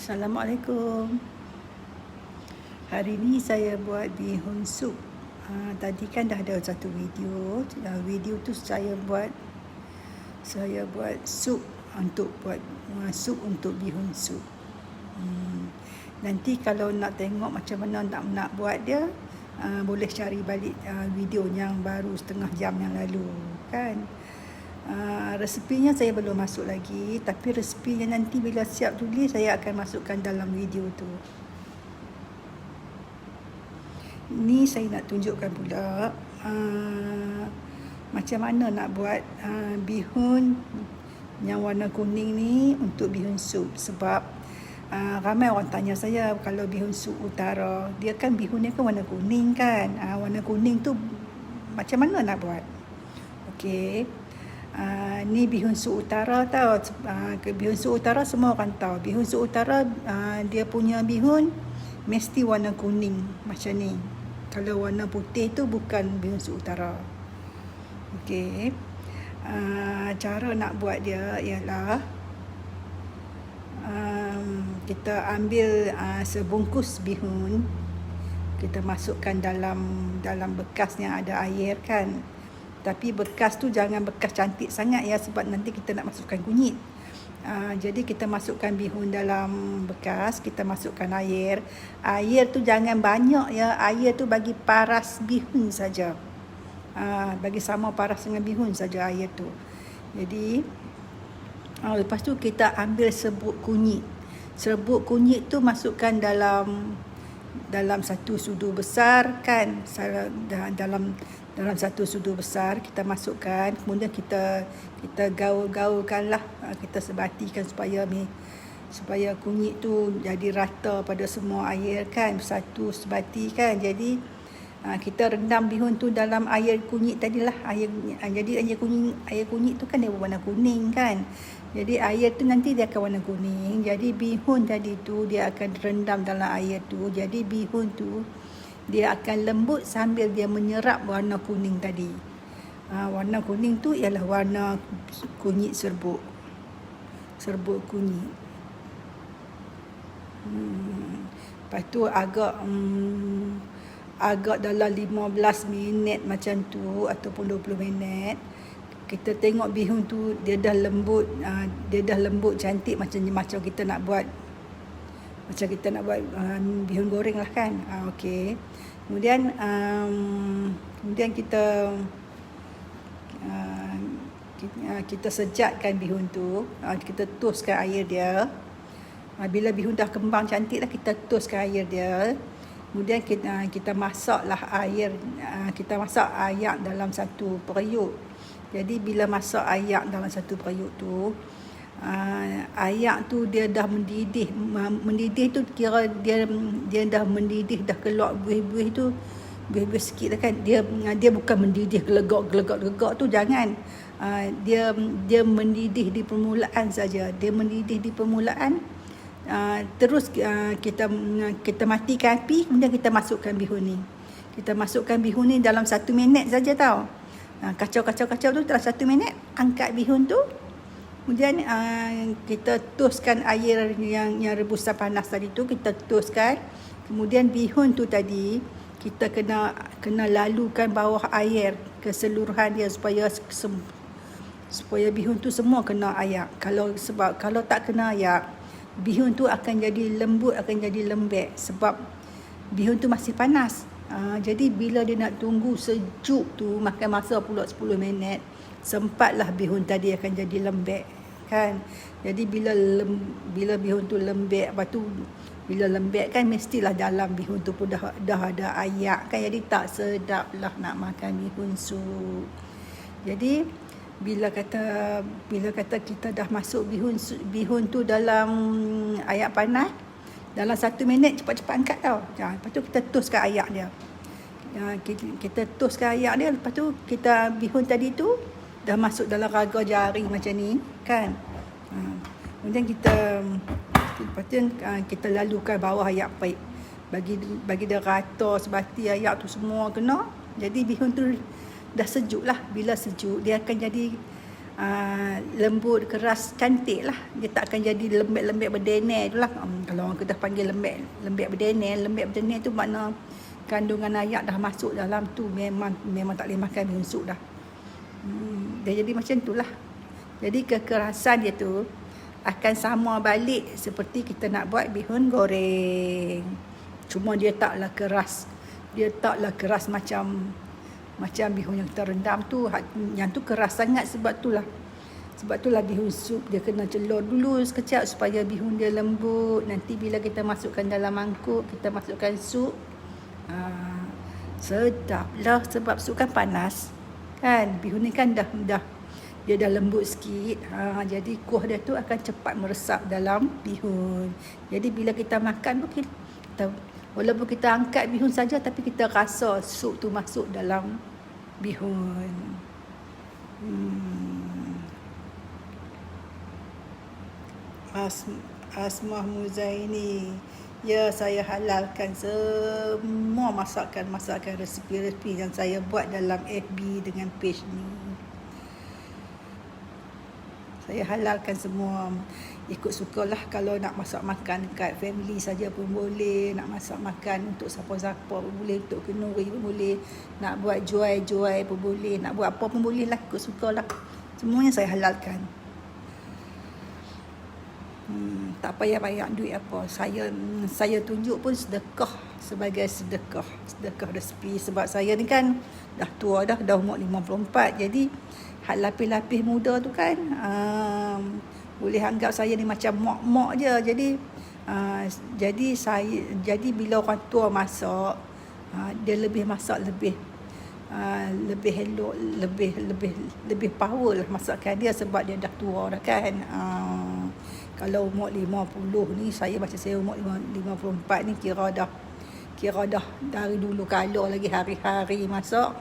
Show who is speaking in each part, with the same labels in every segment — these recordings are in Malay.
Speaker 1: Assalamualaikum. Hari ni saya buat bihun sup. Tadi kan dah ada satu video. Video tu saya buat sup untuk sup untuk bihun sup. Nanti kalau nak tengok macam mana nak buat dia, boleh cari balik video yang baru setengah jam yang lalu kan. Resepinya saya belum masuk lagi, tapi resepinya nanti bila siap tulis saya akan masukkan dalam video tu. Ni saya nak tunjukkan pula macam mana nak buat bihun yang warna kuning ni untuk bihun sup. Sebab ramai orang tanya saya, kalau bihun sup utara, dia kan bihunnya kan warna kuning kan. Warna kuning tu macam mana nak buat? Okey. Ni bihun sup utara tau. Bihun sup utara semua orang tahu. Bihun sup utara dia punya bihun mesti warna kuning macam ni. Kalau warna putih tu bukan bihun sup utara. Okey. Cara nak buat dia ialah kita ambil sebungkus bihun, kita masukkan dalam bekas yang ada air kan. Tapi bekas tu jangan bekas cantik sangat ya, sebab nanti kita nak masukkan kunyit. Jadi kita masukkan bihun dalam bekas, kita masukkan air. Air tu jangan banyak ya, air tu bagi paras bihun saja. Bagi sama paras dengan bihun saja air tu. Jadi lepas tu kita ambil serbuk kunyit. Serbuk kunyit tu masukkan dalam satu sudu besar kan. Dalam satu sudu besar kita masukkan, kemudian kita gaul-gaulkanlah, kita sebatikan supaya kunyit tu jadi rata pada semua air kan, satu sebati kan. Jadi kita rendam bihun tu dalam air kunyit tadilah. Jadi air kunyit tu kan dia berwarna kuning kan. Jadi air tu nanti dia akan warna kuning. Jadi bihun tadi tu dia akan rendam dalam air tu. Jadi bihun tu dia akan lembut sambil dia menyerap warna kuning tadi. Warna kuning tu ialah warna kunyit serbuk kunyit. Lepas tu agak dalam 15 minit macam tu ataupun 20 minit, kita tengok bihun tu dia dah lembut, cantik macam kita nak buat bihun goreng lah kan. Okey. Kemudian kita sejatkan bihun tu, kita toskan air dia. Bila bihun dah kembang cantik dah, kita toskan air dia. Kemudian kita masaklah air, kita masak ayak dalam satu periuk. Jadi bila masak ayak dalam satu periuk tu, ayak tu dia dah mendidih tu, kira dia dah mendidih, dah keluar buih-buih tu, buih-buih sikit lah kan. Dia bukan mendidih gelegak tu, jangan. Dia mendidih di permulaan saja. Dia mendidih di permulaan. Terus kita matikan api, kemudian kita masukkan bihun ni. Kita masukkan bihun ni dalam 1 minit saja tau. Kacau tu dalam 1 minit, angkat bihun tu. Kemudian kita toskan air yang rebusan panas tadi tu, kita toskan. Kemudian bihun tu tadi kita kena lalukan bawah air keseluruhan dia supaya bihun tu semua kena ayak. Kalau tak kena ayak, bihun tu akan jadi lembut, akan jadi lembek sebab bihun tu masih panas. Jadi bila dia nak tunggu sejuk tu, makan masa pula 10 minit, sempatlah bihun tadi akan jadi lembek kan. Jadi bila bihun tu lembek, lepas tu bila lembek kan mestilah dalam bihun tu pun dah ada ayak kan. Jadi tak sedap lah nak makan bihun sup. Jadi bila kata kita dah masuk bihun tu dalam ayak panas, dalam 1 minit cepat-cepat angkat tau. Lepas tu kita toskan ayak dia. Kita toskan ayak dia. Lepas tu bihun tadi tu dah masuk dalam raga jari macam ni kan. Kemudian kita lalukan bawah ayak paip. Bagi dia rata sebati ayak tu semua kena. Jadi bihun tu dah sejuk lah. Bila sejuk dia akan jadi lembut, keras, cantik lah. Dia tak akan jadi lembek-lembek berdener tu lah. Kalau orang kita panggil lembek berdener tu makna kandungan ayak dah masuk dalam tu, memang tak boleh makan bihun sup dah. Dia jadi macam tu lah. Jadi kekerasan dia tu akan sama balik seperti kita nak buat bihun goreng. Cuma dia taklah keras. Dia taklah keras macam bihun yang terendam tu. Yang tu keras sangat sebab itulah bihun sup dia kena celur dulu sekejap supaya bihun dia lembut. Nanti bila kita masukkan dalam mangkuk, kita masukkan sup, sedap lah sebab sup kan panas kan. Bihun ni kan dah dia dah lembut sikit. Jadi kuah dia tu akan cepat meresap dalam bihun. Jadi bila kita makan pun walaupun kita angkat bihun saja, tapi kita rasa sup tu masuk dalam bihun. Asmah Muzaini. Ya, saya halalkan semua masakan resipi-resipi yang saya buat dalam FB dengan page ni. Saya halalkan semua. Ikut sukalah. Kalau nak masak makan dekat family saja pun boleh. Nak masak makan untuk siapa-siapa pun boleh. Untuk kenduri pun boleh. Nak buat jual pun boleh. Nak buat apa pun boleh lah. Ikut sukalah. Semuanya saya halalkan. Tak payah duit apa. Saya tunjuk pun sedekah, sebagai sedekah resipi. Sebab saya ni kan dah tua dah umur 54. Jadi hak lapis-lapis muda tu kan, boleh anggap saya ni macam mak-mak je. Jadi bila orang tua masak, dia lebih masak lebih elok, lebih power lah masakan dia sebab dia dah tua dah kan. Kalau umur 50 ni, saya umur 54 ni kira dah dari dulu kalau lagi hari-hari masak,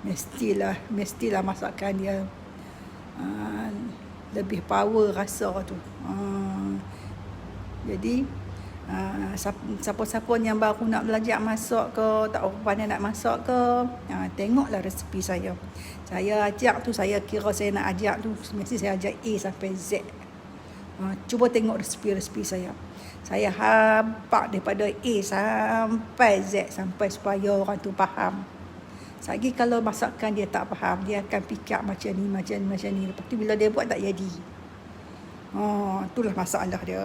Speaker 1: mestilah masakan dia lebih power rasa tu. Jadi siapa-siapa yang baru nak belajar masak ke, tak pandai nak masak ke, tengoklah resipi saya. Saya ajak tu, saya kira saya nak ajak tu, mesti saya ajak A sampai Z. Cuba tengok resipi-resipi saya. Saya hampak daripada A sampai Z, sampai supaya orang tu faham. Lagi kalau masakan dia tak faham, dia akan fikir macam ni. Lepas tu bila dia buat tak jadi. Itulah masalah dia.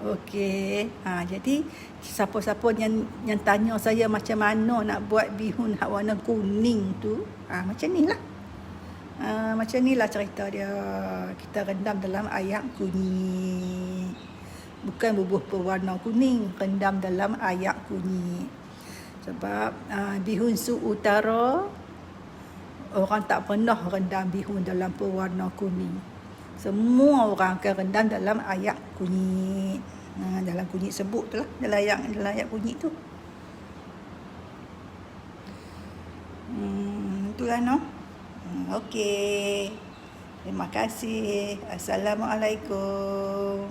Speaker 1: Okey. Jadi siapa-siapa yang tanya saya macam mana nak buat bihun hak warna kuning tu, macam ni lah. Macam ni lah cerita dia. Kita rendam dalam ayak kunyit. Bukan bubuh berwarna kuning, rendam dalam ayak kunyit. Sebab bihun sup utara, orang tak pernah rendam bihun dalam berwarna kuning. Semua orang akan rendam dalam ayak kunyit. Dalam kunyit sebut tu lah, dalam ayak kunyit tu. Itulah no. Okey. Terima kasih. Assalamualaikum.